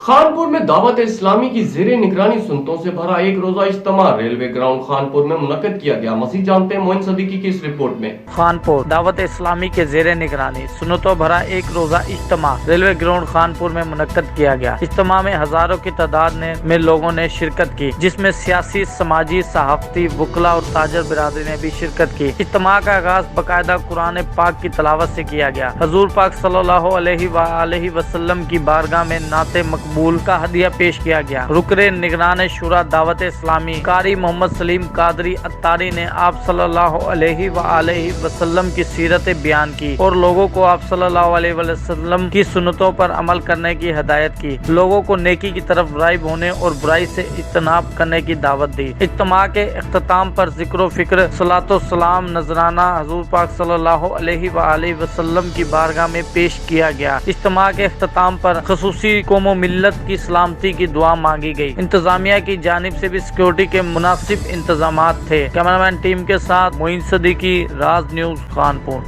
खानपुर में दावत इस्लामी की ज़ेरे निगरानी सुन्नतों से भरा एक रोजा इज्तिमा रेलवे ग्राउंड खानपुर में मुनक्कद किया गया। मज़ीद जानते हैं मोइन सदीकी की इस रिपोर्ट में। खानपुर दावत इस्लामी के ज़ेरे निगरानी सुन्नतों भरा एक रोजा इज्तिमा रेलवे ग्राउंड खानपुर में मुनक्कद किया गया। इज्तिमा में हजारों की तादाद में लोगों ने शिरकत की, जिसमें सियासी, समाजी, सहाफती, वकला और ताजर बिरादरी ने भी शिरकत की। इज्तिमा का आगाज बाकायदा कुरान पाक की तलावत से किया गया। हजूर पाक सल्लल्लाहु अलैहि वसल्लम की बारगाह में नाते मकबूल का हदिया पेश किया गया। रुकने निगरान शुरा दावत इस्लामी कारी मोहम्मद सलीम कादरी अत्तारी ने आप सल्लल्लाहु अलैहि वसल्लम की सीरत बयान की और लोगों को आप सल्लल्लाहु अलैहि वसल्लम की सुन्नतों पर अमल करने की हिदायत की। लोगों को नेकी की तरफ राग़िब होने और बुराई से इज्तनाब करने की दावत दी। इज्तिमा के इख्तिताम पर जिक्र फिक्र सलातो सलाम नजराना हजूर पाक सल्लल्लाहु अलैहि वसल्लम की बारगाह में पेश किया गया। इज्तिमा के इख्तिताम पर खसूसी कौम मिल्लत की सलामती की दुआ मांगी गई। इंतजामिया की जानिब से भी सिक्योरिटी के मुनासिब इंतजामात थे। कैमरामैन टीम के साथ मोइन सदीकी, राज न्यूज़, कानपुर।